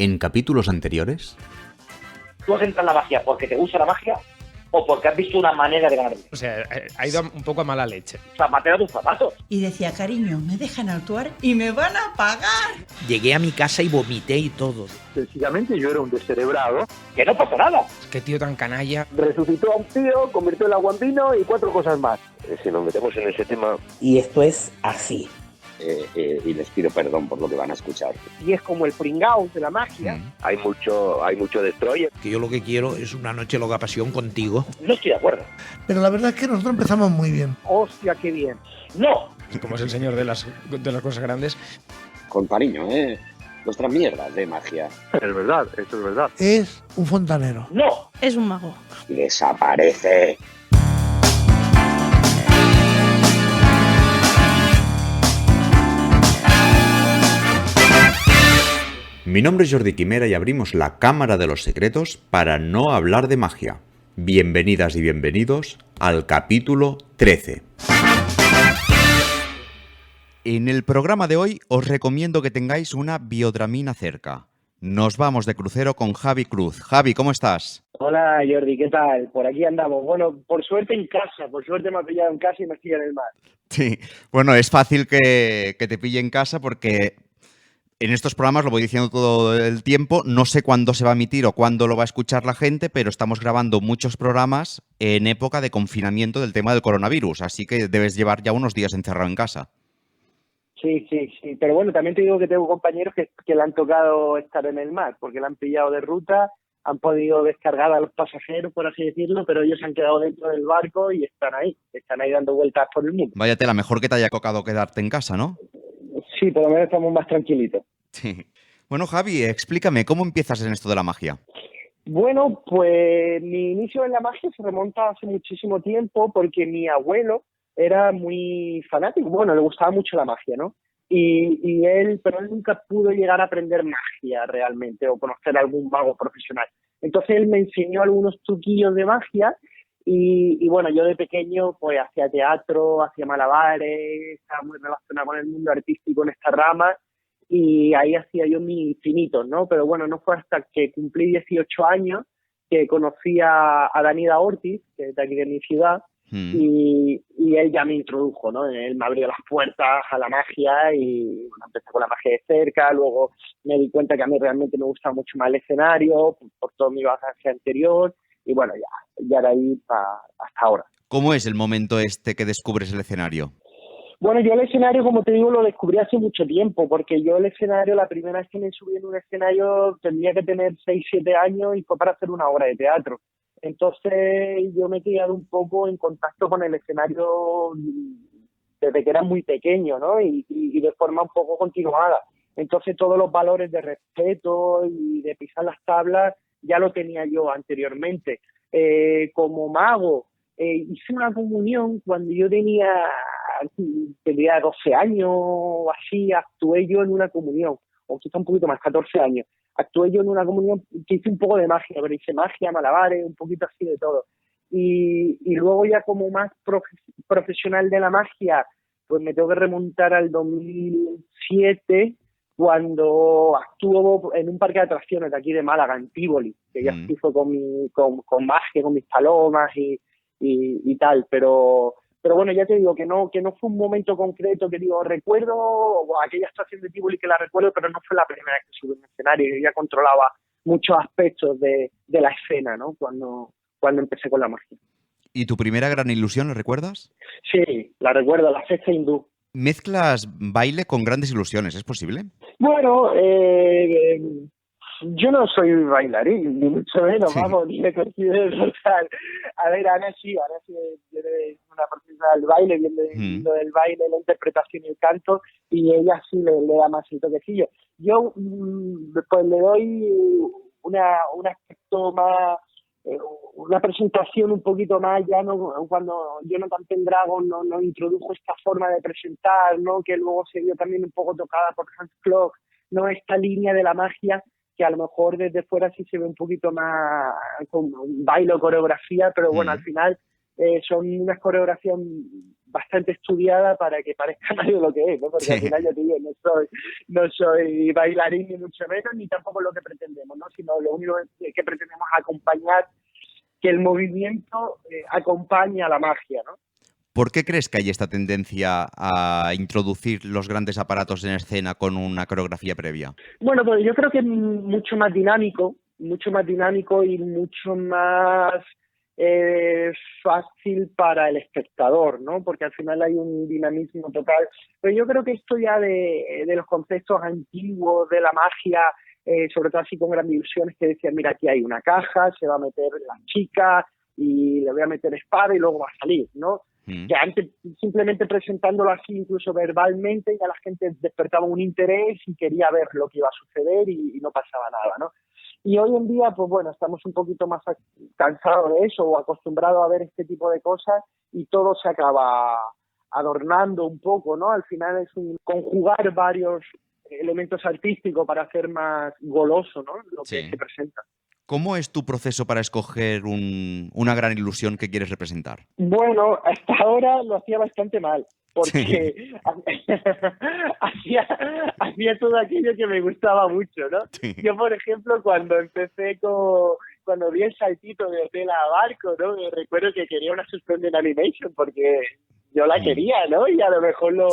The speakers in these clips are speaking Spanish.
En capítulos anteriores... ¿Tú has entrado en la magia porque te gusta la magia o porque has visto una manera de ganar dinero? O sea, ha ido un poco a mala leche. Zapatero tus zapatos. Y decía, cariño, me dejan actuar y me van a pagar. Llegué a mi casa y vomité y todo. Sencillamente yo era un descerebrado. Que no pasa nada. Qué tío tan canalla. Resucitó a un tío, convirtió el agua en vino y 4 cosas más. Si nos metemos en ese tema... Y esto es así. Y les pido perdón por lo que van a escuchar. Y es como el pringao de la magia. Hay mucho destroyer. Que yo lo que quiero es una noche loca pasión contigo. No estoy de acuerdo. Pero la verdad es que nosotros empezamos muy bien. Hostia, qué bien. ¡No! Como es el señor de las cosas grandes. Con cariño, Nuestras mierdas de magia. Es verdad, eso es verdad. Es un fontanero. ¡No! Es un mago. Desaparece. Mi nombre es Jordi Quimera y abrimos la Cámara de los Secretos para no hablar de magia. Bienvenidas y bienvenidos al capítulo 13. En el programa de hoy os recomiendo que tengáis una biodramina cerca. Nos vamos de crucero con Javi Cruz. Javi, ¿cómo estás? Hola Jordi, ¿qué tal? Por aquí andamos. Bueno, por suerte en casa. Por suerte me ha pillado en casa y me estoy en el mar. Sí, bueno, es fácil que te pille en casa porque en estos programas, lo voy diciendo todo el tiempo, no sé cuándo se va a emitir o cuándo lo va a escuchar la gente, pero estamos grabando muchos programas en época de confinamiento del tema del coronavirus, así que debes llevar ya unos días encerrado en casa. Sí. Pero bueno, también te digo que tengo compañeros que le han tocado estar en el mar, porque le han pillado de ruta, han podido descargar a los pasajeros, por así decirlo, pero ellos se han quedado dentro del barco y están ahí dando vueltas por el mundo. Váyate, la mejor que te haya tocado quedarte en casa, ¿no? Sí, por lo menos estamos más tranquilitos. Sí. Bueno, Javi, explícame, ¿cómo empiezas en esto de la magia? Bueno, pues mi inicio en la magia se remonta hace muchísimo tiempo porque mi abuelo era muy fanático, bueno, le gustaba mucho la magia, ¿no? Pero él nunca pudo llegar a aprender magia realmente o conocer a algún mago profesional. Entonces él me enseñó algunos truquillos de magia y bueno, yo de pequeño pues hacía teatro, hacía malabares, estaba muy relacionado con el mundo artístico en esta rama y ahí hacía yo mis infinitos, ¿no? Pero bueno, no fue hasta que cumplí 18 años que conocí a Danida Ortiz, que es de aquí de mi ciudad, y él ya me introdujo, ¿no? Él me abrió las puertas a la magia y bueno, empecé con la magia de cerca, luego me di cuenta que a mí realmente me gusta mucho más el escenario, por toda mi bagaje anterior, y bueno, ya de ahí hasta ahora. ¿Cómo es el momento este que descubres el escenario? Bueno, yo el escenario, como te digo, lo descubrí hace mucho tiempo, porque yo el escenario, la primera vez que me subí en un escenario, tendría que tener 6, 7 años y fue para hacer una obra de teatro. Entonces yo me he quedado un poco en contacto con el escenario desde que era muy pequeño, ¿no? Y de forma un poco continuada. Entonces todos los valores de respeto y de pisar las tablas ya lo tenía yo anteriormente. Como mago, hice una comunión cuando yo tendría 12 años o así, actué yo en una comunión, o quizá un poquito más, 14 años. Actué yo en una comunión que hice un poco de magia, pero hice magia, malabares, un poquito así de todo. Y luego ya como más profesional de la magia, pues me tengo que remontar al 2007, cuando actuó en un parque de atracciones de aquí de Málaga, en Tívoli, que ya sí fue con magia, con mis palomas y tal, pero bueno, ya te digo que no fue un momento concreto que digo, recuerdo aquella estación de Tívoli que la recuerdo, pero no fue la primera vez que subí en un escenario. Yo ya controlaba muchos aspectos de la escena, ¿no? Cuando empecé con la magia. ¿Y tu primera gran ilusión, la recuerdas? Sí, la recuerdo, la cesta hindú. ¿Mezclas baile con grandes ilusiones? ¿Es posible? Bueno, yo no soy bailarín, ni mucho menos, vamos, ni me considero total. A ver, Ana sí viene una profesional del baile, viene del baile, la interpretación y el canto, y ella sí le da más el toquecillo. Yo pues le doy un aspecto más, una presentación un poquito más, ya no, cuando Jonathan Pendragon no introdujo esta forma de presentar, ¿no? Que luego se vio también un poco tocada por Hans Klok, ¿no? Esta línea de la magia que a lo mejor desde fuera sí se ve un poquito más como un baile o coreografía, pero bueno, al final son unas coreografías bastante estudiada para que parezca más de lo que es, ¿no? Porque al final, ya te digo, no soy bailarín ni mucho menos, ni tampoco lo que pretendemos, ¿no? Sino lo único que pretendemos es acompañar, que el movimiento acompañe a la magia, ¿no? ¿Por qué crees que hay esta tendencia a introducir los grandes aparatos en escena con una coreografía previa? Bueno, pues yo creo que es mucho más dinámico y mucho más fácil para el espectador, ¿no? Porque al final hay un dinamismo total. Pero yo creo que esto ya de los conceptos antiguos de la magia, sobre todo así con grandes ilusiones que decían, mira, aquí hay una caja, se va a meter la chica y le voy a meter espada y luego va a salir, ¿no? Que antes, simplemente presentándolo así, incluso verbalmente, ya la gente despertaba un interés y quería ver lo que iba a suceder y no pasaba nada, ¿no? Y hoy en día, pues bueno, estamos un poquito más cansados de eso o acostumbrados a ver este tipo de cosas y todo se acaba adornando un poco, ¿no? Al final es un conjugar varios elementos artísticos para hacer más goloso, ¿no? Lo que se presenta. ¿Cómo es tu proceso para escoger una gran ilusión que quieres representar? Bueno, hasta ahora lo hacía bastante mal, porque hacía todo aquello que me gustaba mucho, ¿no? Sí. Yo, por ejemplo, cuando cuando vi el saltito de hotel a barco, ¿no? Me recuerdo que quería una suspended animation porque yo la quería, ¿no? Y a lo mejor lo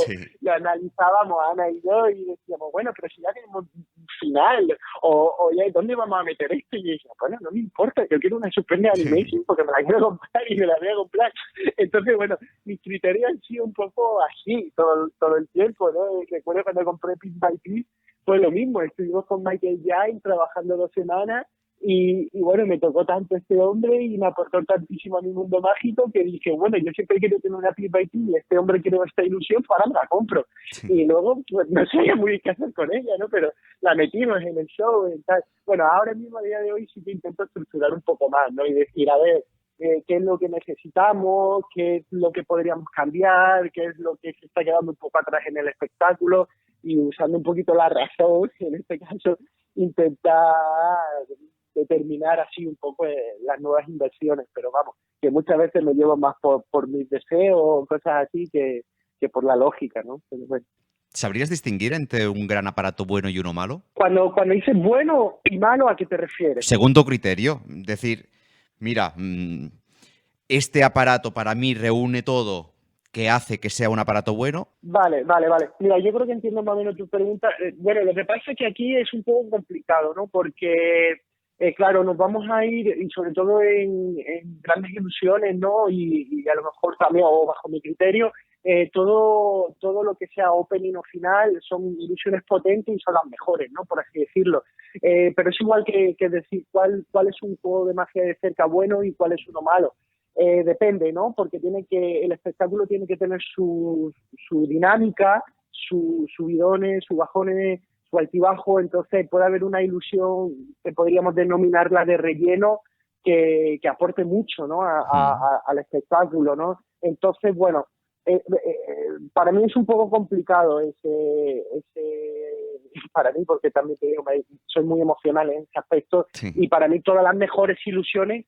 analizábamos Ana y yo y decíamos, bueno, pero si ya tenemos un final, o ya, ¿dónde vamos a meter esto? Y yo decía, bueno, no me importa, yo quiero una suspended animation porque me la quiero comprar y me la voy a comprar. Entonces, bueno, mis criterios han sido un poco así todo el tiempo, ¿no? Recuerdo cuando compré Piece by Piece, fue lo mismo, estuvimos con Michael Jain trabajando 2 semanas. Y bueno, me tocó tanto este hombre y me aportó tantísimo a mi mundo mágico que dije, bueno, yo siempre quiero tener una Piece by Piece y este hombre quiere esta ilusión, pues ahora me la compro. Sí. Y luego, pues no sabía muy bien qué hacer con ella, ¿no? Pero la metimos en el show y tal. Bueno, ahora mismo, a día de hoy, sí que intento estructurar un poco más, ¿no? Y decir, a ver, qué es lo que necesitamos, qué es lo que podríamos cambiar, qué es lo que se está quedando un poco atrás en el espectáculo y usando un poquito la razón, en este caso, intentar determinar así un poco las nuevas inversiones, pero vamos, que muchas veces me llevo más por mis deseos o cosas así que por la lógica, ¿no? Pero bueno. ¿Sabrías distinguir entre un gran aparato bueno y uno malo? Cuando dices bueno y malo, ¿a qué te refieres? Según tu criterio, decir, mira, este aparato para mí reúne todo que hace que sea un aparato bueno. Vale. Mira, yo creo que entiendo más o menos tu pregunta. Bueno, lo que pasa es que aquí es un poco complicado, ¿no? Porque claro, nos vamos a ir, y sobre todo en grandes ilusiones, ¿no? Y a lo mejor también, o bajo mi criterio, todo lo que sea opening o final son ilusiones potentes y son las mejores, ¿no? Por así decirlo. Pero es igual que decir cuál es un juego de magia de cerca bueno y cuál es uno malo. Depende, ¿no? Porque el espectáculo tiene que tener su dinámica, sus subidones, sus bajones, su altibajo. Entonces puede haber una ilusión que podríamos denominarla de relleno que aporte mucho, ¿no? al espectáculo, ¿no? Entonces, bueno, para mí es un poco complicado para mí, porque también te digo, soy muy emocional en ese aspecto, y para mí todas las mejores ilusiones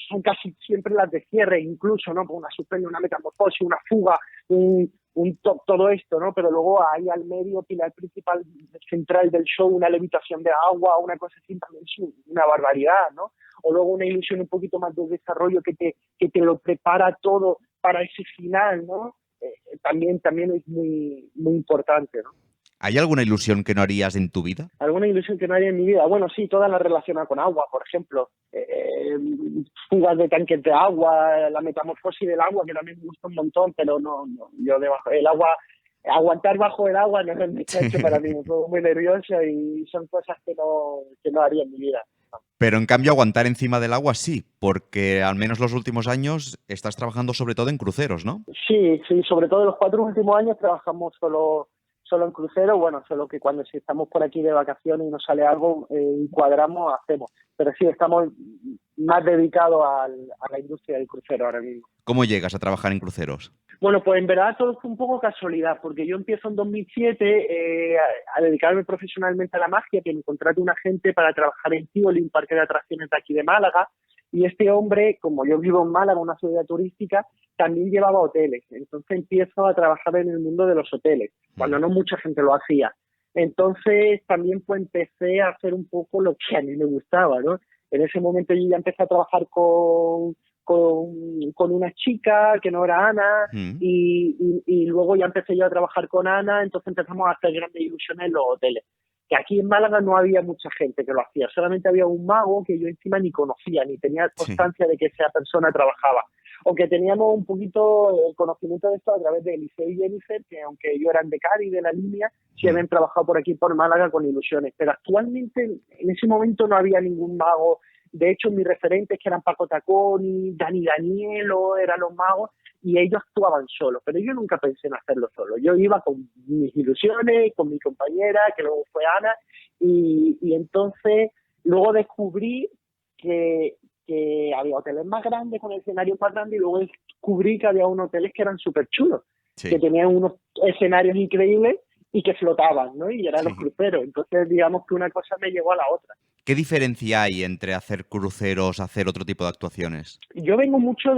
son casi siempre las de cierre, incluso, ¿no? Una suspende, una metamorfosis, una fuga, un top, todo esto, ¿no? Pero luego hay al medio, pilar principal central del show, una levitación de agua, una cosa así, también es una barbaridad, ¿no? O luego una ilusión un poquito más de desarrollo que te lo prepara todo para ese final, ¿no? También es muy, muy importante, ¿no? ¿Hay alguna ilusión que no harías en tu vida? ¿Alguna ilusión que no haría en mi vida? Bueno, sí, todas las relacionadas con agua, por ejemplo. Fugas de tanques de agua, la metamorfosis del agua, que también me gusta un montón, pero no, yo debajo el agua, aguantar bajo el agua no es hecho para mí, me pongo muy nervioso y son cosas que no haría en mi vida. Pero en cambio aguantar encima del agua sí, porque al menos los últimos años estás trabajando sobre todo en cruceros, ¿no? Sí, sobre todo los 4 últimos años trabajamos solo en crucero, bueno, solo que cuando si estamos por aquí de vacaciones y nos sale algo, encuadramos, hacemos. Pero sí, estamos más dedicados a la industria del crucero ahora mismo. ¿Cómo llegas a trabajar en cruceros? Bueno, pues en verdad todo fue un poco casualidad, porque yo empiezo en 2007 a dedicarme profesionalmente a la magia, que me contrata un agente para trabajar en Tivoli, un parque de atracciones de aquí de Málaga, Y este hombre, como yo vivo en Málaga, una ciudad turística, también llevaba hoteles. Entonces empiezo a trabajar en el mundo de los hoteles, cuando no mucha gente lo hacía. Entonces también pues empecé a hacer un poco lo que a mí me gustaba, ¿no? En ese momento yo ya empecé a trabajar con una chica que no era Ana y luego ya empecé yo a trabajar con Ana, entonces empezamos a hacer grandes ilusiones en los hoteles. Que aquí en Málaga no había mucha gente que lo hacía, solamente había un mago que yo encima ni conocía, ni tenía constancia de que esa persona trabajaba. Aunque teníamos un poquito el conocimiento de esto a través de Eliseo y Jennifer, que aunque ellos eran de Cádiz, de la línea, sí habían trabajado por aquí, por Málaga, con ilusiones. Pero actualmente, en ese momento, no había ningún mago. De hecho, mis referentes, que eran Paco Taconi, Dani Danielo, eran los magos, y ellos actuaban solos. Pero yo nunca pensé en hacerlo solo. Yo iba con mis ilusiones, con mi compañera, que luego fue Ana, y entonces luego descubrí que había hoteles más grandes, con escenarios más grandes, y luego descubrí que había unos hoteles que eran súper chulos, que tenían unos escenarios increíbles y que flotaban, ¿no? Y eran los cruceros. Entonces, digamos que una cosa me llevó a la otra. ¿Qué diferencia hay entre hacer cruceros, hacer otro tipo de actuaciones? Yo vengo mucho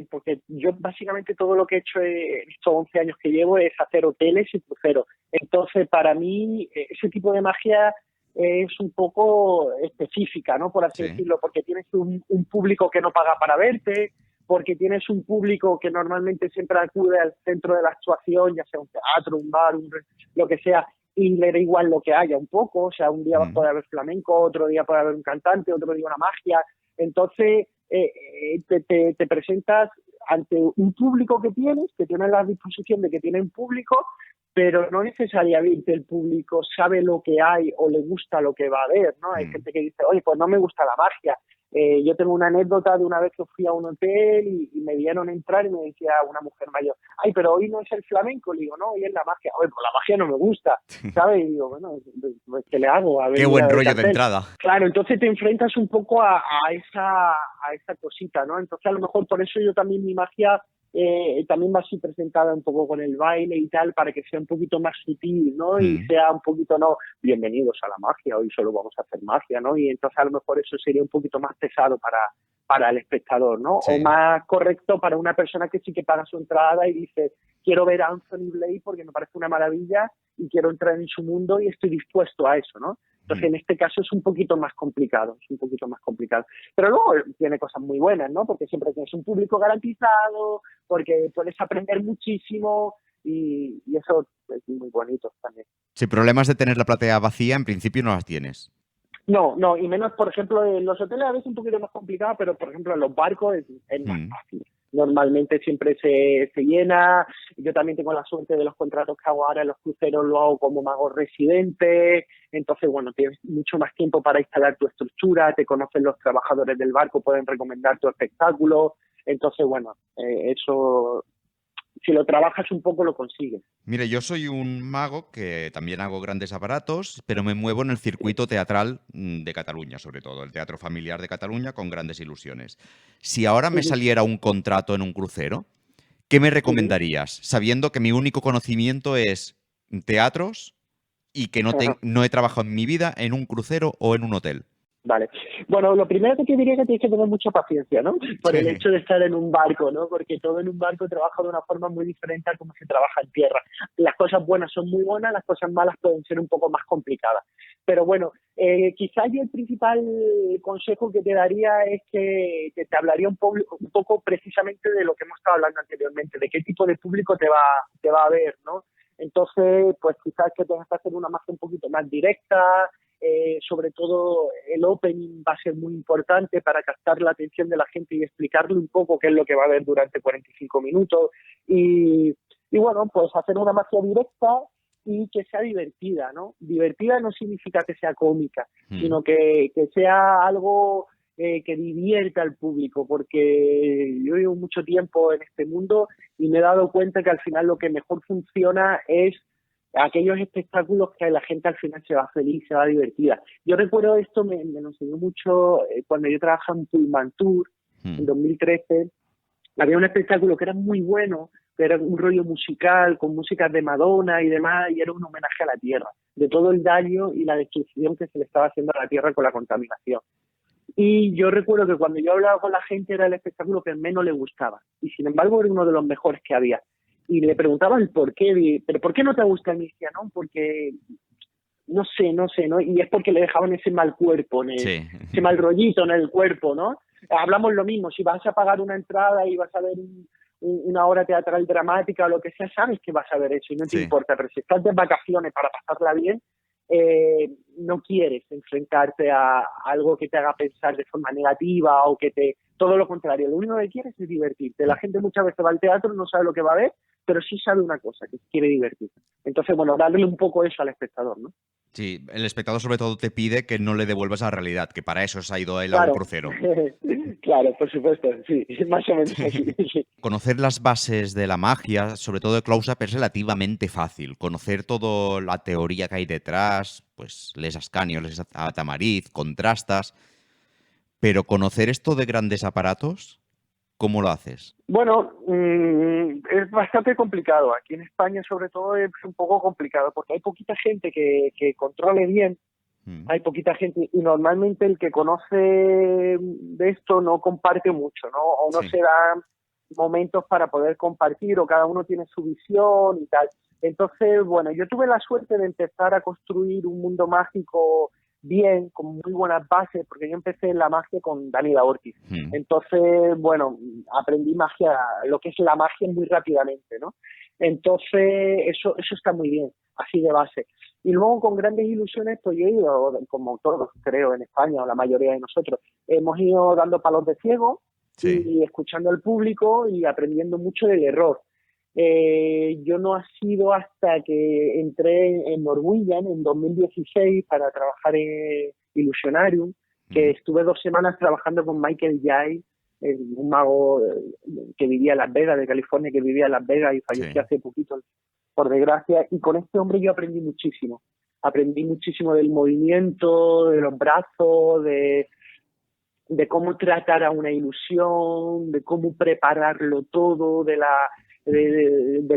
porque yo básicamente todo lo que he hecho en estos 11 años que llevo es hacer hoteles y cruceros. Entonces, para mí, ese tipo de magia es un poco específica, ¿no? Por así decirlo, porque tienes un público que no paga para verte, porque tienes un público que normalmente siempre acude al centro de la actuación, ya sea un teatro, un bar, lo que sea, y le da igual lo que haya un poco. O sea, un día puede haber flamenco, otro día puede haber un cantante, otro día una magia. Entonces, te presentas ante un público que tienes la disposición de que tiene un público, pero no necesariamente el público sabe lo que hay o le gusta lo que va a ver, ¿no? Hay gente que dice, oye, pues no me gusta la magia. Yo tengo una anécdota de una vez que fui a un hotel y me vieron entrar y me decía una mujer mayor, ay, pero hoy no es el flamenco. Le digo, no, hoy es la magia. Oye, pues la magia no me gusta, ¿sabes? Y digo, bueno, pues, ¿qué le hago? A ver, qué buen rollo de entrada. Claro, entonces te enfrentas un poco a esa cosita, ¿no? Entonces a lo mejor por eso yo también mi magia también va así presentada un poco con el baile y tal, para que sea un poquito más sutil, ¿no? Y sea un poquito, no, bienvenidos a la magia, hoy solo vamos a hacer magia, ¿no? Y entonces a lo mejor eso sería un poquito más pesado para el espectador, ¿no? O más correcto para una persona que sí que paga su entrada y dice, quiero ver a Anthony Blake porque me parece una maravilla y quiero entrar en su mundo y estoy dispuesto a eso, ¿no? Entonces, en este caso es un poquito más complicado, Pero luego tiene cosas muy buenas, ¿no? Porque siempre tienes un público garantizado, porque puedes aprender muchísimo y eso es muy bonito también. Si problemas de tener la platea vacía, en principio no las tienes. No, y menos, por ejemplo, en los hoteles a veces un poquito más complicado, pero por ejemplo en los barcos es más fácil. Normalmente siempre se llena. Yo también tengo la suerte de los contratos que hago ahora en los cruceros, lo hago como mago residente. Entonces, bueno, tienes mucho más tiempo para instalar tu estructura, te conocen los trabajadores del barco, pueden recomendar tu espectáculo. Entonces, bueno, eso, si lo trabajas un poco, lo consigues. Mire, yo soy un mago que también hago grandes aparatos, pero me muevo en el circuito teatral de Cataluña, sobre todo, el teatro familiar de Cataluña con grandes ilusiones. Si ahora me saliera un contrato en un crucero, ¿qué me recomendarías? Sabiendo que mi único conocimiento es teatros y que no he trabajado en mi vida en un crucero o en un hotel. Vale. Bueno, lo primero que te diría es que tienes que tener mucha paciencia, ¿no? Por el hecho de estar en un barco, ¿no? Porque todo en un barco trabaja de una forma muy diferente a cómo se trabaja en tierra. Las cosas buenas son muy buenas, las cosas malas pueden ser un poco más complicadas. Pero bueno, quizás yo el principal consejo que te daría es que te hablaría un poco precisamente de lo que hemos estado hablando anteriormente, de qué tipo de público te va a ver, ¿no? Entonces, pues quizás que tengas que hacer una magia un poquito más directa. Sobre todo el opening va a ser muy importante para captar la atención de la gente y explicarle un poco qué es lo que va a ver durante 45 minutos y bueno, pues hacer una magia directa y que sea divertida, ¿no? Divertida no significa que sea cómica, sino que sea algo que divierta al público, porque yo llevo mucho tiempo en este mundo y me he dado cuenta que al final lo que mejor funciona es aquellos espectáculos que la gente al final se va feliz, se va divertida. Yo recuerdo esto, me lo enseñó mucho cuando yo trabajaba en Pullman Tour, en 2013. Había un espectáculo que era muy bueno, que era un rollo musical, con músicas de Madonna y demás, y era un homenaje a la Tierra, de todo el daño y la destrucción que se le estaba haciendo a la Tierra con la contaminación. Y yo recuerdo que cuando yo hablaba con la gente era el espectáculo que menos le gustaba. Y sin embargo era uno de los mejores que había. Y le preguntaba el por qué, pero ¿por qué no te gusta? Y me decía, no, porque no sé, ¿no? Y es porque le dejaban ese mal cuerpo, ese mal rollito en el cuerpo, ¿no? Hablamos lo mismo, si vas a pagar una entrada y vas a ver una obra teatral dramática o lo que sea, sabes que vas a ver eso y no te importa, pero si estás de vacaciones para pasarla bien, no quieres enfrentarte a algo que te haga pensar de forma negativa o todo lo contrario, lo único que quieres es divertirte. La gente muchas veces va al teatro, no sabe lo que va a ver, pero sí sabe una cosa, que quiere divertirse. Entonces, bueno, darle un poco eso al espectador, ¿no? Sí, el espectador sobre todo te pide que no le devuelvas a la realidad, que para eso se ha ido él a un crucero. Claro, por supuesto, sí, más o menos así. Conocer las bases de la magia, sobre todo de close-up, es relativamente fácil. Conocer toda la teoría que hay detrás, pues lees Ascanio, lees a Tamariz, contrastas. Pero conocer esto de grandes aparatos, ¿cómo lo haces? Bueno, es bastante complicado. Aquí en España, sobre todo, es un poco complicado porque hay poquita gente que controle bien. Hay poquita gente y normalmente el que conoce de esto no comparte mucho, ¿no? O no se da momentos para poder compartir o cada uno tiene su visión y tal. Entonces, bueno, yo tuve la suerte de empezar a construir un mundo mágico bien, con muy buenas bases, porque yo empecé en la magia con Dani Da Ortiz. Entonces, bueno, aprendí magia, lo que es la magia muy rápidamente, ¿no? Entonces, eso está muy bien, así de base. Y luego con Grandes Ilusiones, pues yo he ido, como todos, creo, en España, o la mayoría de nosotros, hemos ido dando palos de ciego y escuchando al público y aprendiendo mucho del error. Yo no ha sido hasta que entré en Norwegian en 2016 para trabajar en Illusionarium, que estuve 2 semanas trabajando con Michael Jai, un mago que vivía en Las Vegas, de California, que vivía en Las Vegas y falleció hace poquito, por desgracia, y con este hombre yo aprendí muchísimo. Aprendí muchísimo del movimiento, de los brazos, de cómo tratar a una ilusión, de cómo prepararlo todo, del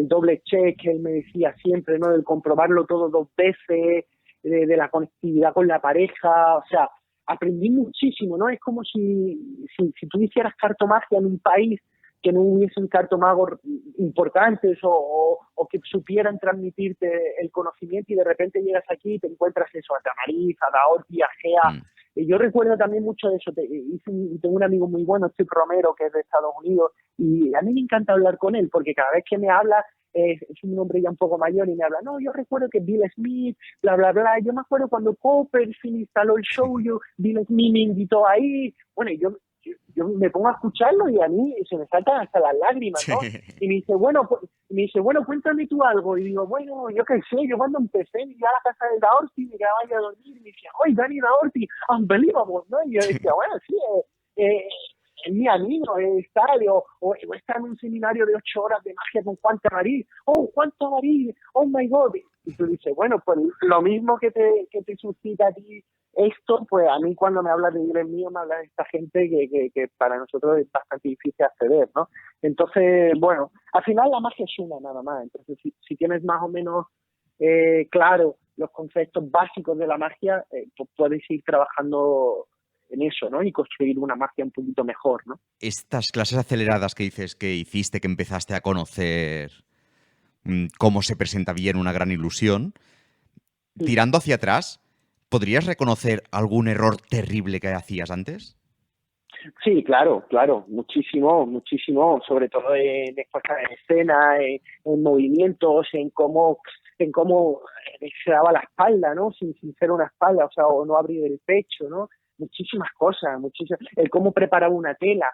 doble check que él me decía siempre, ¿no? Del comprobarlo todo 2 veces, de la conectividad con la pareja, o sea, aprendí muchísimo, ¿no? Es como si tú hicieras cartomagia en un país que no hubiesen cartomagos importantes o que supieran transmitirte el conocimiento y de repente llegas aquí y te encuentras eso, a Tamariz, a Da Ortiz, a Gea. Yo recuerdo también mucho de eso. Tengo un amigo muy bueno, Steve Romero, que es de Estados Unidos, y a mí me encanta hablar con él porque cada vez que me habla es un hombre ya un poco mayor y me habla, no, yo recuerdo que Bill Smith, bla, bla, bla, yo me acuerdo cuando Copperfield instaló el show, Bill Smith me invitó ahí, bueno, yo me pongo a escucharlo y a mí se me saltan hasta las lágrimas, ¿no? Y me dice, bueno, cuéntame tú algo. Y digo, bueno, yo qué sé, yo cuando empecé, me iba a la casa de Da Ortiz, me quedaba ahí a dormir, y me decía, oye, Dani Da Ortiz, unbelievable, ¿no? Y yo decía, bueno, sí, es mi amigo, es tal, o está en un seminario de 8 horas de magia con Juan Tamariz, Juan Tamariz, oh my God. Y tú dices, bueno, pues lo mismo que te suscita a ti esto, pues a mí cuando me hablas de Dios mío, me habla de esta gente que para nosotros es bastante difícil acceder, ¿no? Entonces, bueno, al final la magia es una nada más. Entonces, si tienes más o menos claro los conceptos básicos de la magia, pues puedes ir trabajando en eso, ¿no? Y construir una magia un poquito mejor, ¿no? Estas clases aceleradas que dices que hiciste, que empezaste a conocer cómo se presenta bien una gran ilusión, tirando hacia atrás, ¿podrías reconocer algún error terrible que hacías antes? Sí, claro, muchísimo, sobre todo en puesta en escena, en movimientos, en cómo se daba la espalda, ¿no? Sin ser una espalda, o sea, o no abrir el pecho, ¿no? Muchísimas cosas, el cómo preparaba una tela,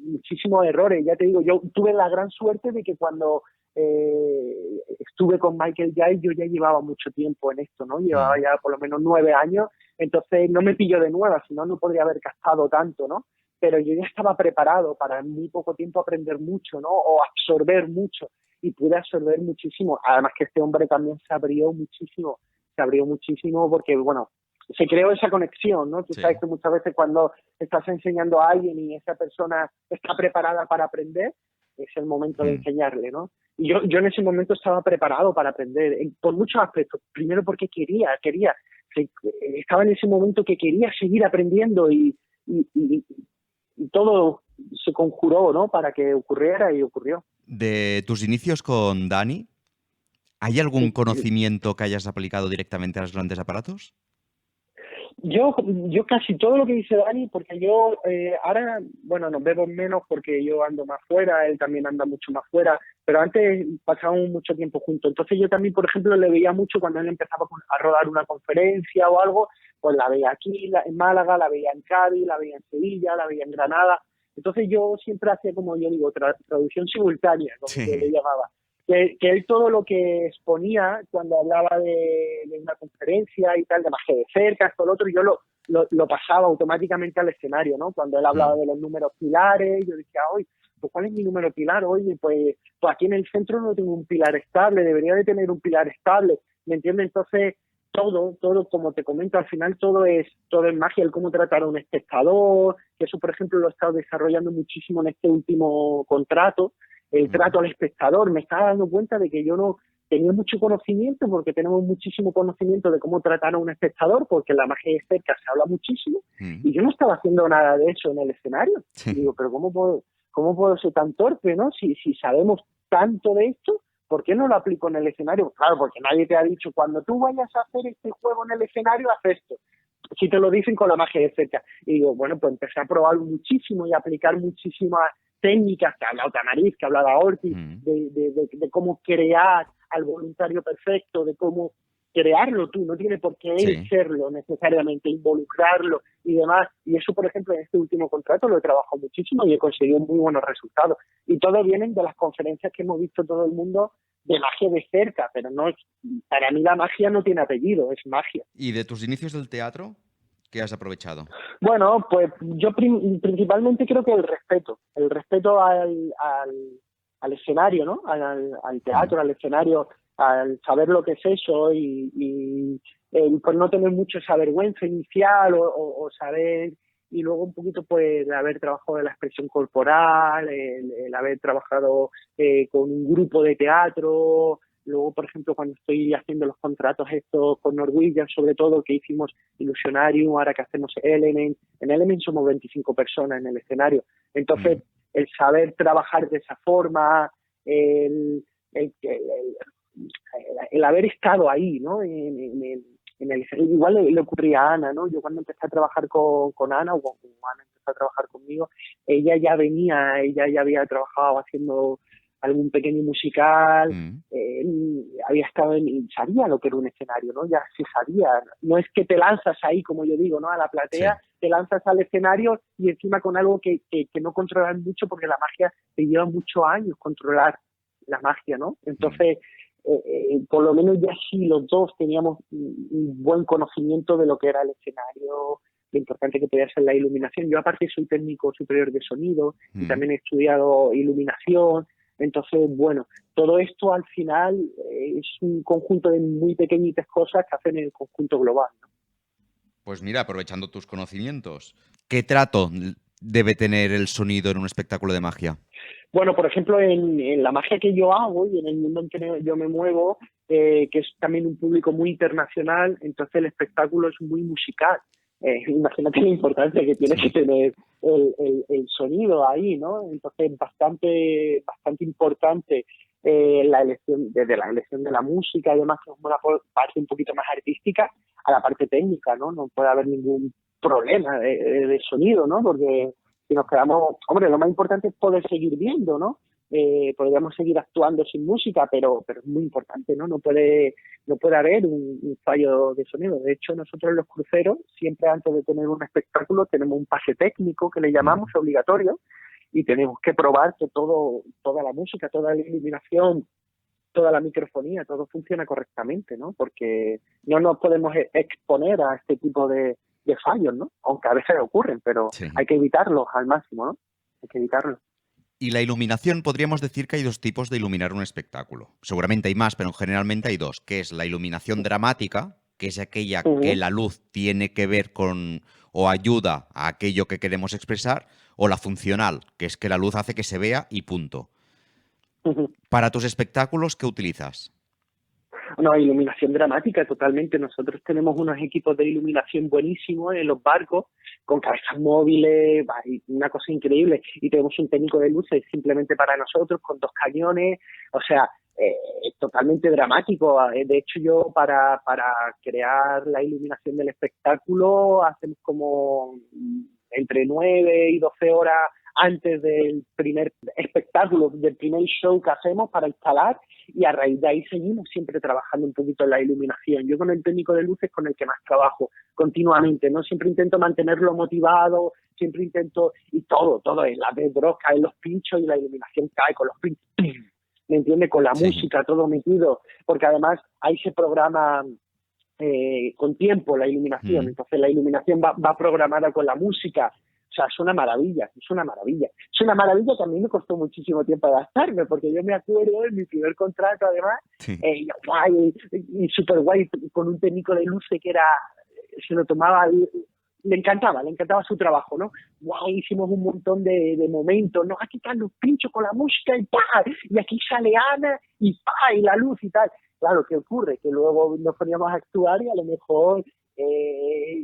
muchísimos errores. Ya te digo, yo tuve la gran suerte de que cuando estuve con Michael Jai, yo ya llevaba mucho tiempo en esto, ¿no? Llevaba ya por lo menos 9 años, entonces no me pilló de nueva, si no, no podría haber gastado tanto, ¿no? Pero yo ya estaba preparado para en muy poco tiempo aprender mucho, ¿no? O absorber mucho, y pude absorber muchísimo. Además que este hombre también se abrió muchísimo porque, bueno, se creó esa conexión, ¿no? Tú sabes que muchas veces cuando estás enseñando a alguien y esa persona está preparada para aprender, es el momento de enseñarle, ¿no? Y yo en ese momento estaba preparado para aprender, por muchos aspectos. Primero porque quería estaba en ese momento que quería seguir aprendiendo y todo se conjuró, ¿no? Para que ocurriera y ocurrió. De tus inicios con Dani, ¿hay algún conocimiento que hayas aplicado directamente a los grandes aparatos? Yo casi todo lo que dice Dani, porque yo ahora, bueno, nos vemos menos porque yo ando más fuera, él también anda mucho más fuera, pero antes pasábamos mucho tiempo juntos. Entonces yo también, por ejemplo, le veía mucho cuando él empezaba a rodar una conferencia o algo, pues la veía aquí en Málaga, la veía en Cádiz, la veía en Sevilla, la veía en Granada. Entonces yo siempre hacía, como yo digo, traducción simultánea, como se le llamaba. Que él todo lo que exponía cuando hablaba de una conferencia y tal, de magia de cerca, todo lo otro, yo lo pasaba automáticamente al escenario, ¿no? Cuando él hablaba de los números pilares, yo decía, oye, pues ¿cuál es mi número pilar? Oye, pues aquí en el centro no tengo un pilar estable, debería de tener un pilar estable, ¿me entiendes? Entonces, todo, como te comento, al final todo es magia, el cómo tratar a un espectador, que eso, por ejemplo, lo he estado desarrollando muchísimo en este último contrato, el trato al espectador. Me estaba dando cuenta de que yo no tenía mucho conocimiento, porque tenemos muchísimo conocimiento de cómo tratar a un espectador, porque en la magia de cerca se habla muchísimo, y yo no estaba haciendo nada de eso en el escenario. Y digo, pero ¿cómo puedo ser tan torpe, no? Si sabemos tanto de esto, ¿por qué no lo aplico en el escenario? Claro, porque nadie te ha dicho, cuando tú vayas a hacer este juego en el escenario, haz esto. Si te lo dicen con la magia de cerca. Y digo, bueno, pues empecé a probar muchísimo y a aplicar muchísimas técnicas que ha hablado Tamariz, que ha hablado Ortiz, de cómo crear al voluntario perfecto, de cómo crearlo tú, no tiene por qué él serlo necesariamente, involucrarlo y demás. Y eso, por ejemplo, en este último contrato lo he trabajado muchísimo y he conseguido muy buenos resultados. Y todo vienen de las conferencias que hemos visto todo el mundo de magia de cerca, pero no es, para mí la magia no tiene apellido, es magia. ¿Y de tus inicios del teatro, qué has aprovechado? Bueno, pues yo principalmente creo que el respeto al escenario, ¿no? Al teatro, al escenario, al saber lo que es eso y pues no tener mucho esa vergüenza inicial o saber, y luego un poquito pues de haber trabajado en la expresión corporal, el haber trabajado con un grupo de teatro. Luego, por ejemplo, cuando estoy haciendo los contratos estos con Norwegian, sobre todo, que hicimos Illusionarium, ahora que hacemos Element. En Element somos 25 personas en el escenario. Entonces, el saber trabajar de esa forma, el haber estado ahí, ¿no? En el escenario. Igual le ocurría a Ana, ¿no? Yo cuando empecé a trabajar con Ana, o cuando Ana empezó a trabajar conmigo, ella ya había trabajado haciendo algún pequeño musical, había estado sabía lo que era un escenario, ¿no? Ya se sabía. No es que te lanzas ahí, como yo digo, ¿no? A la platea, te lanzas al escenario y encima con algo que no controlas mucho, porque la magia te lleva muchos años controlar la magia, ¿no? Entonces, por lo menos ya sí los dos teníamos un buen conocimiento de lo que era el escenario, lo importante que podía ser la iluminación. Yo aparte soy técnico superior de sonido y también he estudiado iluminación. Entonces, bueno, todo esto al final es un conjunto de muy pequeñitas cosas que hacen el conjunto global, ¿no? Pues mira, aprovechando tus conocimientos, ¿qué trato debe tener el sonido en un espectáculo de magia? Bueno, por ejemplo, en la magia que yo hago y en el mundo en que yo me muevo, que es también un público muy internacional, entonces el espectáculo es muy musical. Imagínate la importancia que tiene que tener el sonido ahí, ¿no? Entonces, bastante importante la elección, desde la elección de la música y demás, que es una parte un poquito más artística, a la parte técnica, ¿no? No puede haber ningún problema de sonido, ¿no? Porque si nos quedamos, hombre, lo más importante es poder seguir viendo, ¿no? Podríamos seguir actuando sin música, pero es muy importante, ¿no? No puede haber un fallo de sonido. De hecho, nosotros en los cruceros, siempre antes de tener un espectáculo, tenemos un pase técnico que le llamamos obligatorio, y tenemos que probar que toda la música, toda la iluminación, toda la microfonía, todo funciona correctamente, ¿no? Porque no nos podemos exponer a este tipo de fallos, ¿no? Aunque a veces ocurren, pero hay que evitarlos al máximo, ¿no? Hay que evitarlos. Y la iluminación, podríamos decir que hay dos tipos de iluminar un espectáculo. Seguramente hay más, pero generalmente hay dos, que es la iluminación dramática, que es aquella que la luz tiene que ver con o ayuda a aquello que queremos expresar, o la funcional, que es que la luz hace que se vea y punto. Para tus espectáculos, ¿qué utilizas? No, iluminación dramática totalmente. Nosotros tenemos unos equipos de iluminación buenísimos en los barcos, con cabezas móviles, una cosa increíble. Y tenemos un técnico de luces simplemente para nosotros, con 2 cañones. O sea, es totalmente dramático. De hecho, yo para crear la iluminación del espectáculo hacemos como entre 9 y 12 horas antes del primer espectáculo, del primer show que hacemos para instalar, y a raíz de ahí seguimos siempre trabajando un poquito en la iluminación. Yo con el técnico de luces con el que más trabajo continuamente, ¿no? Siempre intento mantenerlo motivado, siempre intento, y todo, en la bedrock caen los pinchos y la iluminación cae con los pinchos, ¿me entiendes? Con la música, todo metido, porque además ahí se programa con tiempo la iluminación, entonces la iluminación va programada con la música. O sea, es una maravilla, es una maravilla. Es una maravilla que a mí me costó muchísimo tiempo adaptarme, porque yo me acuerdo en mi primer contrato, además, y súper guay, con un técnico de luces que se lo tomaba, le encantaba su trabajo, ¿no? Guay, hicimos un montón de momentos, ¿no? Aquí están los pinchos con la música y ¡pah! Y aquí sale Ana y ¡pah! Y la luz y tal. Claro, ¿qué ocurre? Que luego nos poníamos a actuar y a lo mejor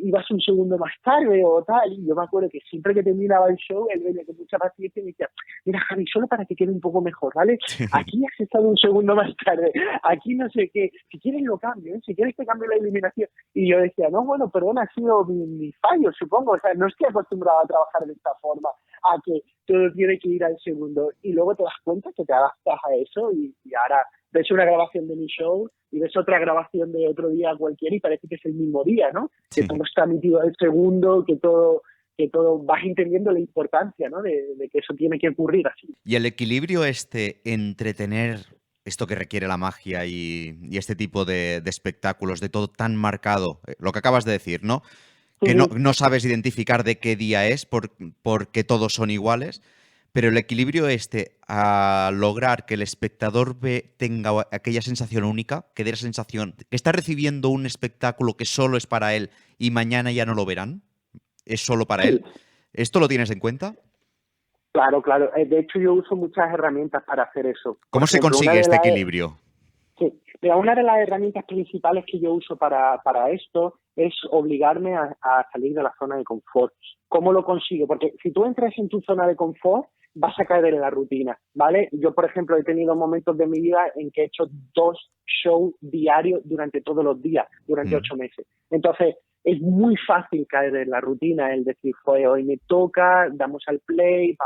ibas un segundo más tarde o tal, y yo me acuerdo que siempre que terminaba el show él venía con mucha paciencia y me decía, mira Javi, solo para que quede un poco mejor, ¿vale? Aquí has estado un segundo más tarde, aquí no sé qué, si quieres lo cambio, si quieres te cambio la iluminación, y yo decía, no, bueno, perdón, ha sido mi fallo, supongo, o sea, no estoy acostumbrado a trabajar de esta forma, a que todo tiene que ir al segundo, y luego te das cuenta que te adaptas a eso, y ahora ves una grabación de mi show y ves otra grabación de otro día cualquiera y parece que es el mismo día, ¿no? Sí. Que todo está metido al segundo, que todo vas entendiendo la importancia, ¿no? De que eso tiene que ocurrir así. Y el equilibrio entre tener esto que requiere la magia y este tipo de espectáculos, de todo tan marcado, lo que acabas de decir, ¿no? Que no sabes identificar de qué día es porque todos son iguales. Pero el equilibrio a lograr que el espectador tenga aquella sensación única, que dé la sensación que está recibiendo un espectáculo que solo es para él y mañana ya no lo verán, es solo para él. ¿Esto lo tienes en cuenta? Claro. De hecho, yo uso muchas herramientas para hacer eso. ¿Cómo se consigue este equilibrio? Sí, mira, una de las herramientas principales que yo uso para esto es obligarme a salir de la zona de confort. ¿Cómo lo consigo? Porque si tú entras en tu zona de confort, vas a caer en la rutina, ¿vale? Yo, por ejemplo, he tenido momentos de mi vida en que he hecho 2 shows diarios durante todos los días, durante 8 meses. Entonces, es muy fácil caer en la rutina, el decir, hoy me toca, damos al play,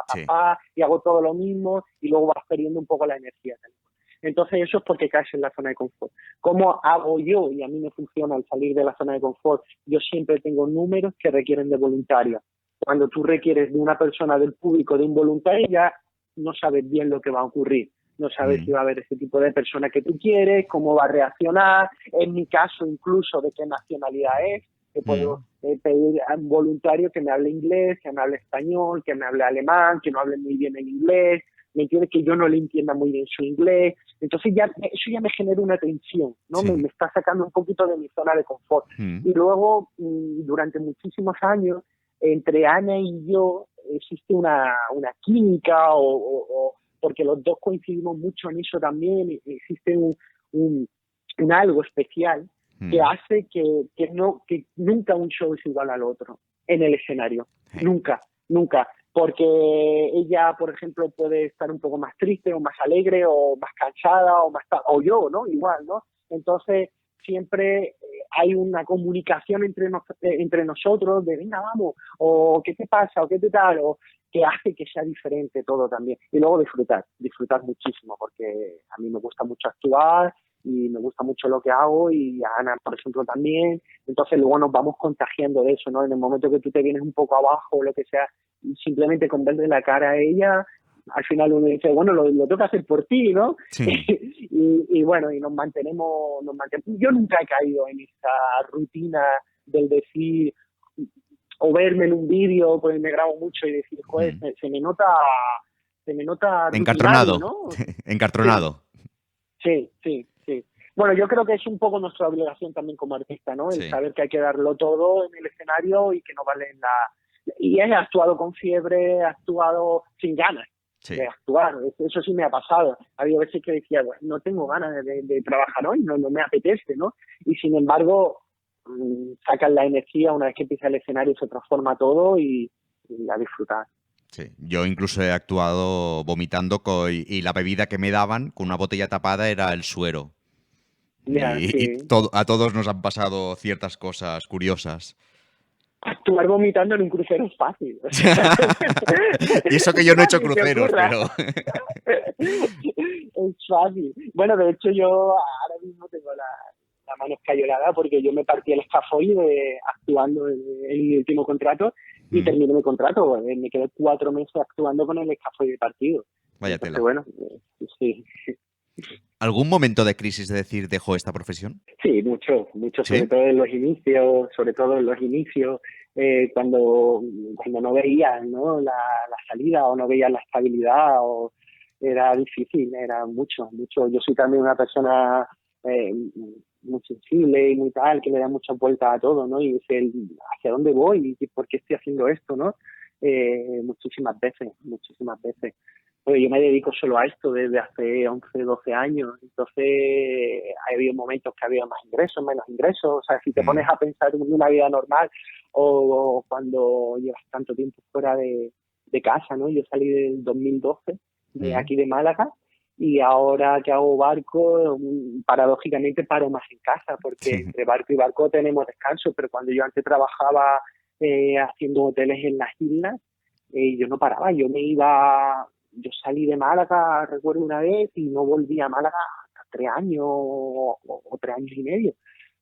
y hago todo lo mismo, y luego vas perdiendo un poco la energía. Entonces, eso es porque caes en la zona de confort. ¿Cómo hago yo? Y a mí me funciona al salir de la zona de confort. Yo siempre tengo números que requieren de voluntarios. Cuando tú requieres de una persona del público, de un voluntario, ya no sabes bien lo que va a ocurrir. No sabes si va a haber ese tipo de persona que tú quieres, cómo va a reaccionar. En mi caso, incluso, de qué nacionalidad es. Que puedo pedir a un voluntario que me hable inglés, que me hable español, que me hable alemán, que no hable muy bien en inglés. Me entiende que yo no le entienda muy bien su inglés. Entonces eso ya me genera una tensión, ¿no? Me está sacando un poquito de mi zona de confort. Y luego, durante muchísimos años, entre Ana y yo existe una química o porque los dos coincidimos mucho en eso también, existe un algo especial que hace que nunca un show es igual al otro en el escenario. Nunca. Porque ella, por ejemplo, puede estar un poco más triste o más alegre o más cansada o yo, ¿no? Igual, ¿no? Entonces, siempre hay una comunicación entre nosotros de venga, vamos, o qué te pasa, o qué te tal, o que hace que sea diferente todo también. Y luego disfrutar muchísimo, porque a mí me gusta mucho actuar y me gusta mucho lo que hago y a Ana, por ejemplo, también. Entonces luego nos vamos contagiando de eso, ¿no? En el momento que tú te vienes un poco abajo o lo que sea, simplemente con verle la cara a ella, al final uno dice, bueno, lo tengo que hacer por ti, ¿no? Sí. y bueno, y nos mantenemos. Yo nunca he caído en esa rutina del decir, o verme en un vídeo, pues me grabo mucho y decir, joder, se me nota encartronado, ¿no? Encartronado. Sí. Bueno, yo creo que es un poco nuestra obligación también como artista, ¿no? El saber que hay que darlo todo en el escenario y que no vale Y he actuado con fiebre, he actuado sin ganas. Sí. de actuar. Eso sí me ha pasado. Ha habido veces que decía, bueno, no tengo ganas de trabajar hoy, no me apetece, ¿no? Y sin embargo, sacan la energía una vez que empieza el escenario, se transforma todo y a disfrutar. Sí, yo incluso he actuado vomitando y la bebida que me daban con una botella tapada era el suero. Ya, Y sí. a todos nos han pasado ciertas cosas curiosas. Actuar vomitando en un crucero es fácil. Y eso que yo no he hecho Ni te cruceros, ocurra. pero... Es fácil. Bueno, de hecho yo ahora mismo tengo la mano escayolada porque yo me partí el escafoide actuando en mi último contrato y terminé mi contrato. Me quedé 4 meses actuando con el escafoide partido. Vaya Entonces, tela. bueno, sí. ¿Algún momento de crisis de decir dejo esta profesión? Sí, mucho, ¿Sí? sobre todo en los inicios, cuando no veías, ¿no? la salida o no veías la estabilidad, o era difícil, era mucho. Yo soy también una persona muy sensible y muy tal, que le da muchas vueltas a todo, ¿no? Y dice, ¿hacia dónde voy? ¿Y por qué estoy haciendo esto, no? Muchísimas veces. Pues yo me dedico solo a esto desde hace 11, 12 años, entonces ha habido momentos que había más ingresos, menos ingresos, o sea, si te pones a pensar en una vida normal o cuando llevas tanto tiempo fuera de casa, ¿no? Yo salí del 2012 de aquí de Málaga y ahora que hago barco, paradójicamente paro más en casa, porque entre barco y barco tenemos descanso, pero cuando yo antes trabajaba haciendo hoteles en las islas, yo no paraba, yo salí de Málaga, recuerdo una vez, y no volví a Málaga hasta 3 años o 3 años y medio.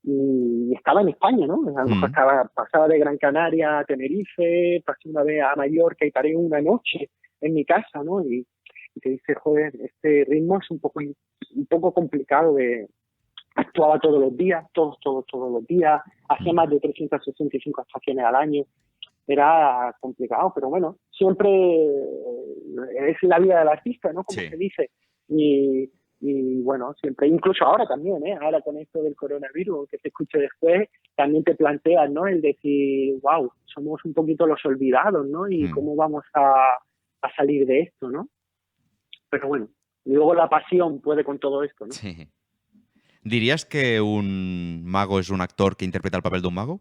Y estaba en España, ¿no? A lo mejor pasaba de Gran Canaria a Tenerife, pasé una vez a Mallorca y paré una noche en mi casa, ¿no? Y te dice, joder, este ritmo es un poco complicado actuaba todos los días, todos los días, hacía más de 365 actuaciones al año. Era complicado, pero bueno, siempre es la vida del artista, ¿no? Como se dice. Y bueno, siempre, incluso ahora también, ahora con esto del coronavirus, que se escuche después, también te planteas, ¿no? El decir, wow, somos un poquito los olvidados, ¿no? Y cómo vamos a salir de esto, ¿no? Pero bueno, y luego la pasión puede con todo esto, ¿no? Sí. ¿Dirías que un mago es un actor que interpreta el papel de un mago?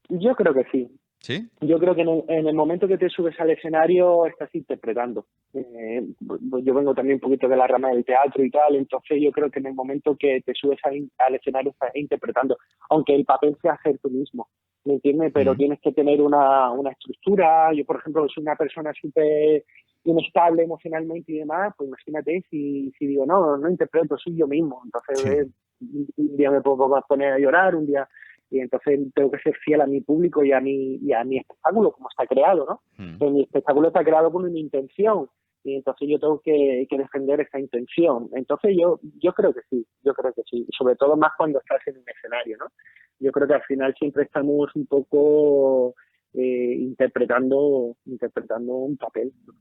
Yo creo que sí. ¿Sí? Yo creo que en el momento que te subes al escenario estás interpretando. Yo vengo también un poquito de la rama del teatro y tal, entonces yo creo que en el momento que te subes al escenario estás interpretando, aunque el papel sea ser tú mismo, ¿me entiendes? Pero tienes que tener una estructura. Yo, por ejemplo, soy una persona súper inestable emocionalmente y demás, pues imagínate si digo, no interpreto, soy yo mismo. Entonces un día me puedo poner a llorar, un día... Y entonces tengo que ser fiel a mi público y a mi espectáculo, como está creado, ¿no? Mi espectáculo está creado con una intención y entonces yo tengo que defender esa intención. Entonces yo creo que sí, sobre todo más cuando estás en un escenario, ¿no? Yo creo que al final siempre estamos un poco interpretando un papel, ¿no?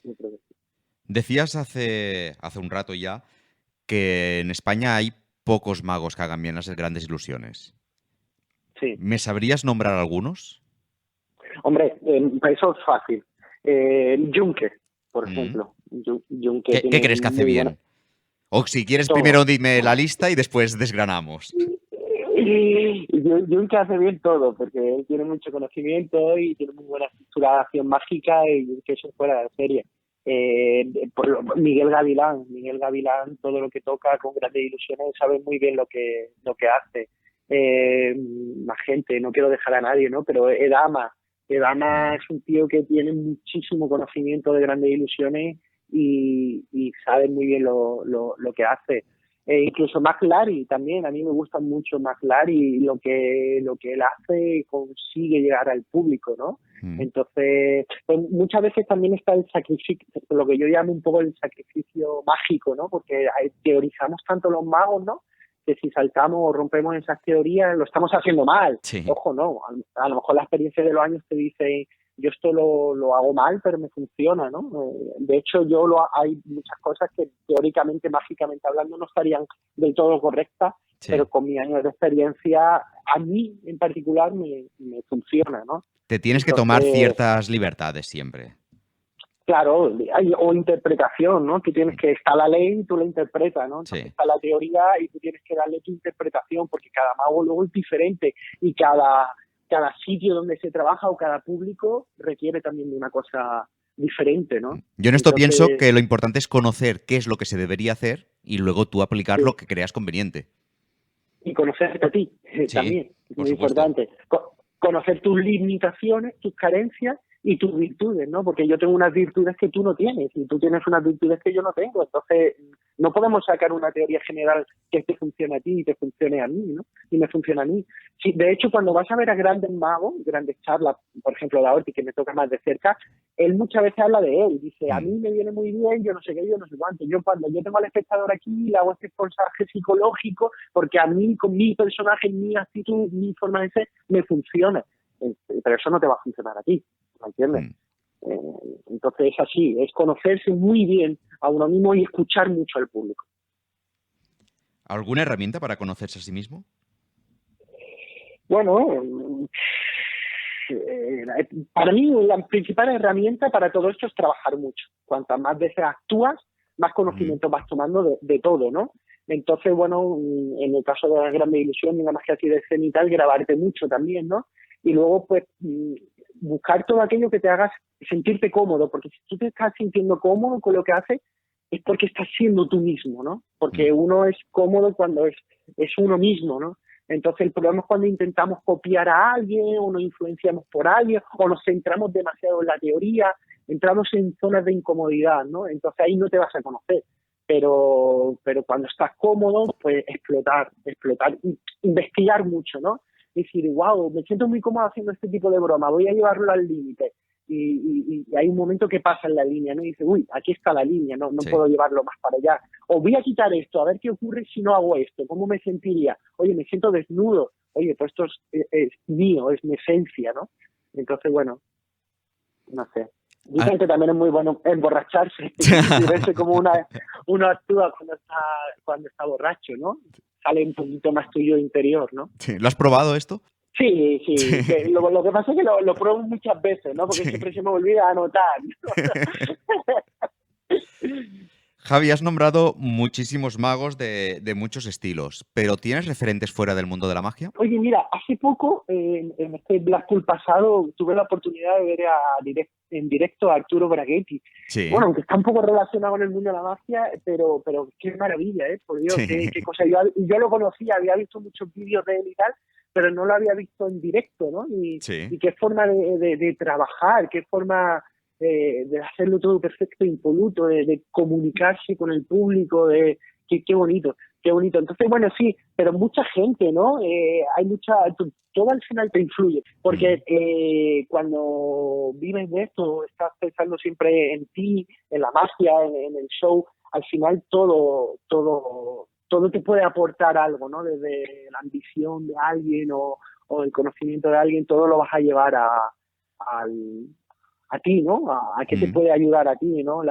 Yo creo que sí. Decías hace un rato ya que en España hay pocos magos que hagan bien las grandes ilusiones. Sí. ¿Me sabrías nombrar algunos? Hombre, eso es fácil. Juncker, por ejemplo. Juncker ¿Qué crees que hace bien? O si quieres, primero dime la lista y después desgranamos. Juncker hace bien todo, porque él tiene mucho conocimiento y tiene muy buena estructuración mágica y Juncker es fuera de serie. Miguel Gavilán, todo lo que toca con grandes ilusiones, sabe muy bien lo que hace. Más gente, no quiero dejar a nadie, ¿no? Pero Edama es un tío que tiene muchísimo conocimiento de grandes ilusiones y sabe muy bien lo que hace. Incluso McLary también, a mí me gusta mucho McLary, lo que él hace consigue llegar al público, ¿no? Entonces, pues muchas veces también está el sacrificio, lo que yo llamo un poco el sacrificio mágico, ¿no? Porque teorizamos tanto los magos, ¿no? Que si saltamos o rompemos esas teorías lo estamos haciendo mal. Sí. Ojo, no, a lo mejor la experiencia de los años te dice, yo esto lo hago mal, pero me funciona, ¿no? De hecho, hay muchas cosas que teóricamente, mágicamente hablando, no estarían del todo correctas, pero con mis años de experiencia, a mí en particular me funciona, ¿no? Te tienes que tomar ciertas libertades siempre. Claro, o interpretación, ¿no? Tú tienes que, está la ley y tú la interpretas, ¿no? Entonces Sí. está la teoría y tú tienes que darle tu interpretación, porque cada mago luego es diferente y cada sitio donde se trabaja o cada público requiere también de una cosa diferente, ¿no? Yo en esto Entonces, pienso que lo importante es conocer qué es lo que se debería hacer y luego tú aplicar Sí. lo que creas conveniente. y conocerte a ti también, es por muy supuesto. importante. Conocer tus limitaciones, tus carencias y tus virtudes, ¿no? Porque yo tengo unas virtudes que tú no tienes y tú tienes unas virtudes que yo no tengo. Entonces, no podemos sacar una teoría general que te funcione a ti y te funcione a mí, ¿no? Y me funciona a mí. Sí, de hecho, cuando vas a ver a grandes magos, grandes charlas, por ejemplo, la Orti, que me toca más de cerca, él muchas veces habla de él. Dice, a mí me viene muy bien, yo no sé qué, yo no sé cuánto. Yo cuando yo tengo al espectador aquí, le hago este forzaje psicológico, porque a mí, con mi personaje, mi actitud, mi forma de ser, me funciona. Pero eso no te va a funcionar a ti, ¿me entiendes? Entonces es así, es conocerse muy bien a uno mismo y escuchar mucho al público. ¿Alguna herramienta para conocerse a sí mismo? Bueno, para mí la principal herramienta para todo esto es trabajar mucho. Cuantas más veces actúas, más conocimiento vas tomando de todo, ¿no? Entonces, bueno, en el caso de la Grande Ilusión y la magia así de escena y tal, grabarte mucho también, ¿no? Y luego, pues, buscar todo aquello que te hagas sentirte cómodo, porque si tú te estás sintiendo cómodo con lo que haces, es porque estás siendo tú mismo, ¿no? Porque uno es cómodo cuando es uno mismo, ¿no? Entonces el problema es cuando intentamos copiar a alguien o nos influenciamos por alguien o nos centramos demasiado en la teoría, entramos en zonas de incomodidad, ¿no? Entonces ahí no te vas a conocer. Pero cuando estás cómodo, pues explotar, investigar mucho, ¿no? Decir, wow, me siento muy cómodo haciendo este tipo de broma, voy a llevarlo al límite. Y hay un momento que pasa en la línea, ¿no? Y dice, uy, aquí está la línea, no Sí. puedo llevarlo más para allá. O voy a quitar esto, a ver qué ocurre si no hago esto, ¿cómo me sentiría? Oye, me siento desnudo. Oye, pues esto es mío, es mi esencia, ¿no? Entonces, bueno, no sé. Dicen que también es muy bueno emborracharse y verse como uno actúa cuando está borracho, ¿no? Sale un poquito más tuyo interior, ¿no? Sí. ¿Lo has probado esto? Sí. Que lo que pasa es que lo pruebo muchas veces, ¿no? Porque siempre se me olvida anotar. Javi, has nombrado muchísimos magos de muchos estilos, pero ¿tienes referentes fuera del mundo de la magia? Oye, mira, hace poco, en este Blackpool pasado, tuve la oportunidad de ver en directo a Arturo Braghetti. Sí. Bueno, aunque está un poco relacionado con el mundo de la magia, pero qué maravilla, por Dios, Sí. qué cosa. Yo lo conocía, había visto muchos vídeos de él y tal, pero no lo había visto en directo, ¿no? Sí. Y qué forma de trabajar, qué forma de hacerlo todo perfecto, impoluto, de comunicarse con el público, qué bonito. Qué bonito. Entonces, bueno, sí, pero mucha gente, ¿no? Hay todo al final te influye, porque cuando vives de esto, estás pensando siempre en ti, en la magia, en el show, al final todo te puede aportar algo, ¿no? Desde la ambición de alguien o el conocimiento de alguien, todo lo vas a llevar a ti, ¿no? A qué te puede ayudar a ti, ¿no?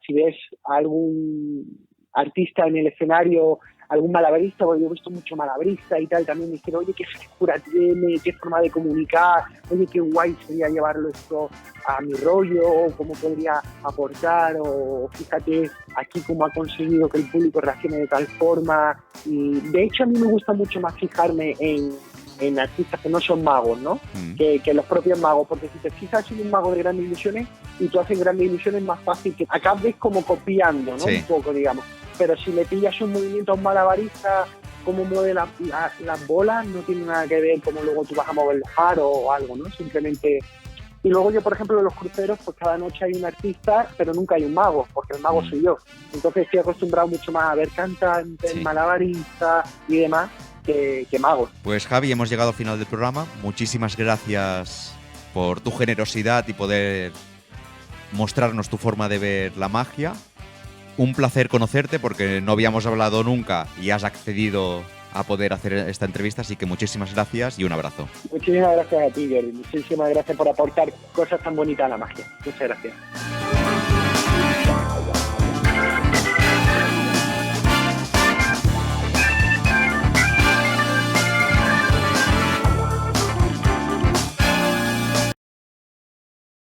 Si ves a algún artista en el escenario, algún malabarista, porque yo he visto mucho malabarista y tal, también me dijeron, oye, qué frescura tiene, qué forma de comunicar, oye, qué guay sería llevarlo esto a mi rollo, o cómo podría aportar, o fíjate aquí cómo ha conseguido que el público reaccione de tal forma. Y de hecho a mí me gusta mucho más fijarme en artistas que no son magos, ¿no? Que los propios magos, porque si te fijas en un mago de Grandes Ilusiones y tú haces Grandes Ilusiones, es más fácil que acabes como copiando, ¿no? Sí. Un poco, digamos. Pero si le pillas un movimiento a un malabarista, cómo mueve las bolas, no tiene nada que ver cómo luego tú vas a mover el faro o algo, ¿no? Simplemente. Y luego yo, por ejemplo, en los cruceros, pues cada noche hay un artista, pero nunca hay un mago, porque el mago soy yo. Entonces estoy acostumbrado mucho más a ver cantantes, Sí. malabaristas y demás que magos. Pues Javi, hemos llegado al final del programa. Muchísimas gracias por tu generosidad y poder mostrarnos tu forma de ver la magia. Un placer conocerte porque no habíamos hablado nunca y has accedido a poder hacer esta entrevista, así que muchísimas gracias y un abrazo. Muchísimas gracias a ti, Jordi. Muchísimas gracias por aportar cosas tan bonitas a la magia. Muchas gracias.